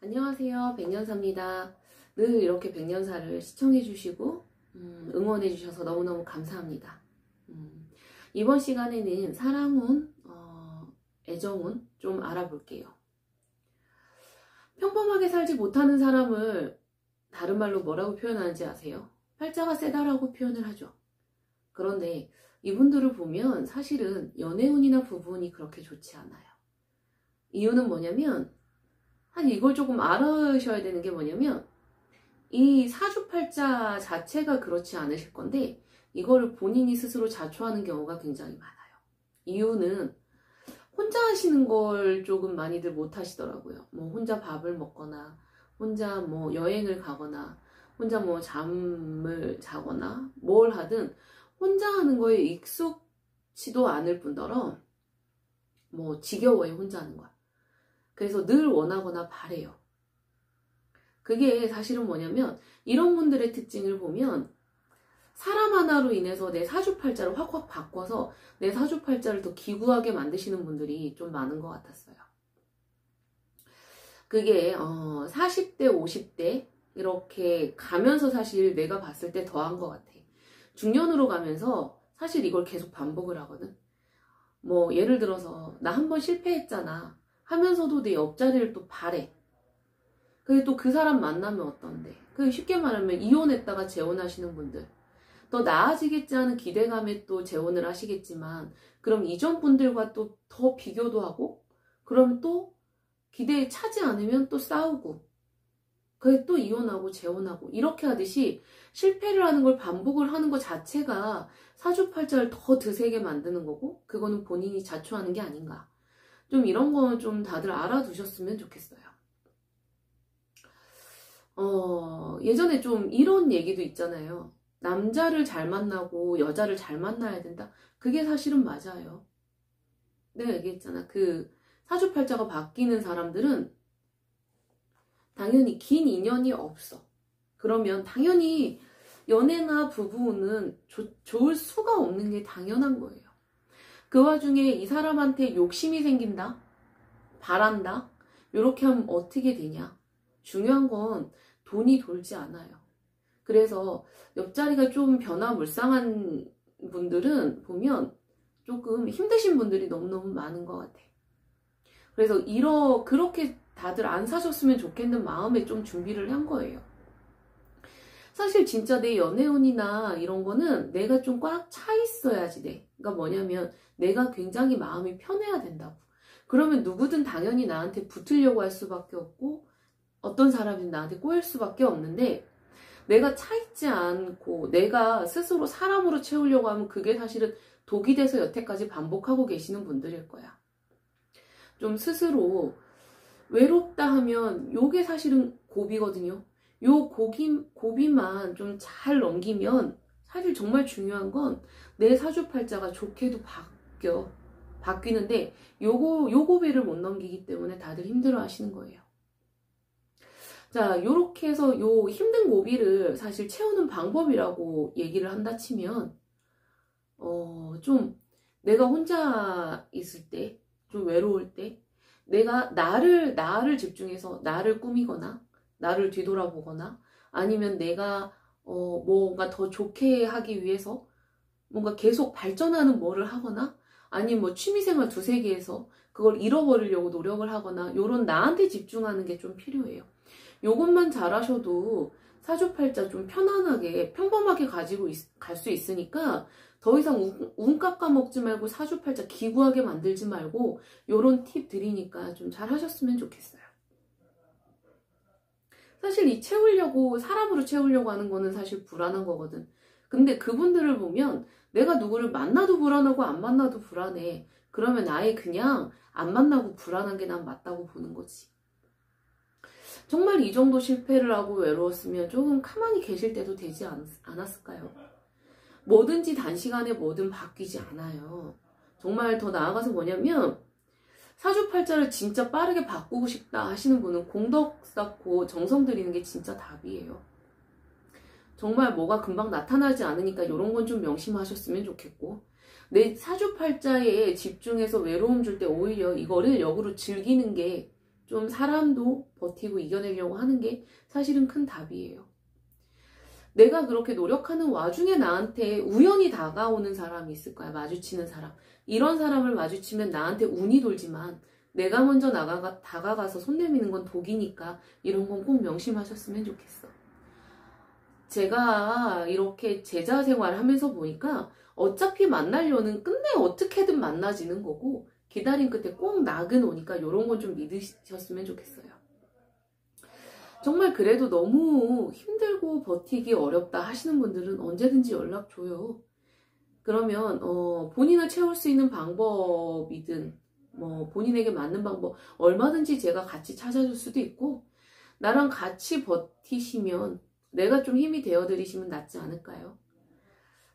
안녕하세요. 백년사입니다. 늘 이렇게 백년사를 시청해 주시고 응원해 주셔서 너무너무 감사합니다. 이번 시간에는 사랑운, 애정운 좀 알아볼게요. 평범하게 살지 못하는 사람을 다른 말로 뭐라고 표현하는지 아세요? 팔자가 세다라고 표현을 하죠. 그런데 이분들을 보면 사실은 연애운이나 부부운이 그렇게 좋지 않아요. 이유는 뭐냐면 이걸 조금 알아셔야 되는 게 뭐냐면 이 사주팔자 자체가 그렇지 않으실 건데 이거를 본인이 스스로 자초하는 경우가 굉장히 많아요. 이유는 혼자 하시는 걸 조금 많이들 못 하시더라고요. 뭐 혼자 밥을 먹거나 혼자 뭐 여행을 가거나 혼자 뭐 잠을 자거나 뭘 하든 혼자 하는 거에 익숙치도 않을 뿐더러 뭐 지겨워요, 혼자 하는 거. 그래서 늘 원하거나 바래요. 그게 사실은 뭐냐면 이런 분들의 특징을 보면 사람 하나로 인해서 내 사주팔자를 확확 바꿔서 내 사주팔자를 더 기구하게 만드시는 분들이 좀 많은 것 같았어요. 그게 40대, 50대 이렇게 가면서 사실 내가 봤을 때 더한 것 같아. 중년으로 가면서 사실 이걸 계속 반복을 하거든. 뭐 예를 들어서 나 한 번 실패했잖아 하면서도 내 옆자리를 또 바래. 근데 또 그 사람 만나면 어떤데? 그 쉽게 말하면 이혼했다가 재혼하시는 분들. 더 나아지겠지 하는 기대감에 또 재혼을 하시겠지만 그럼 이전 분들과 또 더 비교도 하고 그럼 또 기대에 차지 않으면 또 싸우고 그게 또 이혼하고 재혼하고 이렇게 하듯이 실패를 하는 걸 반복을 하는 것 자체가 사주팔자를 더 드세게 만드는 거고 그거는 본인이 자초하는 게 아닌가. 좀 이런 거 좀 다들 알아두셨으면 좋겠어요. 예전에 좀 이런 얘기도 있잖아요. 남자를 잘 만나고 여자를 잘 만나야 된다. 그게 사실은 맞아요. 내가 얘기했잖아. 그 사주팔자가 바뀌는 사람들은 당연히 긴 인연이 없어. 그러면 당연히 연애나 부부는 좋을 수가 없는 게 당연한 거예요. 그 와중에 이 사람한테 욕심이 생긴다? 바란다? 이렇게 하면 어떻게 되냐? 중요한 건 돈이 돌지 않아요. 그래서 옆자리가 좀 변화무쌍한 분들은 보면 조금 힘드신 분들이 너무너무 많은 것 같아. 그래서 그렇게 다들 안 사셨으면 좋겠는 마음에 좀 준비를 한 거예요. 사실 진짜 내 연애운이나 이런 거는 내가 좀 꽉 차 있어야지 돼. 그러니까 뭐냐면 내가 굉장히 마음이 편해야 된다고. 그러면 누구든 당연히 나한테 붙으려고 할 수밖에 없고 어떤 사람이 나한테 꼬일 수밖에 없는데 내가 차 있지 않고 내가 스스로 사람으로 채우려고 하면 그게 사실은 독이 돼서 여태까지 반복하고 계시는 분들일 거야. 좀 스스로 외롭다 하면 요게 사실은 고비거든요. 요 고비만 좀 잘 넘기면 사실 정말 중요한 건 내 사주팔자가 좋게도 바뀌는데 요 고비를 못 넘기기 때문에 다들 힘들어 하시는 거예요. 자, 요렇게 해서 요 힘든 고비를 사실 채우는 방법이라고 얘기를 한다 치면 좀 내가 혼자 있을 때, 좀 외로울 때 내가 나를 집중해서 나를 꾸미거나 나를 뒤돌아보거나 아니면 내가 뭔가 더 좋게 하기 위해서 뭔가 계속 발전하는 뭐를 하거나 아니면 뭐 취미생활 두세 개 해서 그걸 잃어버리려고 노력을 하거나 요런 나한테 집중하는 게 좀 필요해요. 요것만 잘하셔도 사주팔자 좀 편안하게 평범하게 가지고 갈 수 있으니까 더 이상 운 깎아먹지 말고 사주팔자 기구하게 만들지 말고 요런 팁 드리니까 좀 잘하셨으면 좋겠어요. 사실 이 사람으로 채우려고 하는 거는 사실 불안한 거거든. 근데 그분들을 보면 내가 누구를 만나도 불안하고 안 만나도 불안해. 그러면 아예 그냥 안 만나고 불안한 게 난 맞다고 보는 거지. 정말 이 정도 실패를 하고 외로웠으면 조금 가만히 계실 때도 되지 않았을까요? 뭐든지 단시간에 뭐든 바뀌지 않아요. 정말 더 나아가서 뭐냐면 사주팔자를 진짜 빠르게 바꾸고 싶다 하시는 분은 공덕 쌓고 정성 들이는 게 진짜 답이에요. 정말 뭐가 금방 나타나지 않으니까 이런 건 좀 명심하셨으면 좋겠고 내 사주팔자에 집중해서 외로움 줄 때 오히려 이거를 역으로 즐기는 게 좀 사람도 버티고 이겨내려고 하는 게 사실은 큰 답이에요. 내가 그렇게 노력하는 와중에 나한테 우연히 다가오는 사람이 있을 거야. 마주치는 사람. 이런 사람을 마주치면 나한테 운이 돌지만 내가 먼저 다가가서 손 내미는 건 독이니까 이런 건 꼭 명심하셨으면 좋겠어. 제가 이렇게 제자 생활을 하면서 보니까 어차피 만나려는 끝내 어떻게든 만나지는 거고 기다림 끝에 꼭 낙은 오니까 이런 건 좀 믿으셨으면 좋겠어요. 정말 그래도 너무 힘들고 버티기 어렵다 하시는 분들은 언제든지 연락 줘요. 그러면 본인을 채울 수 있는 방법이든 본인에게 맞는 방법 얼마든지 제가 같이 찾아줄 수도 있고 나랑 같이 버티시면 내가 좀 힘이 되어드리시면 낫지 않을까요?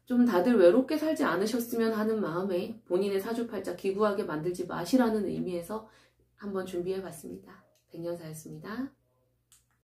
좀 다들 외롭게 살지 않으셨으면 하는 마음에 본인의 사주팔자 기구하게 만들지 마시라는 의미에서 한번 준비해봤습니다. 백년사였습니다.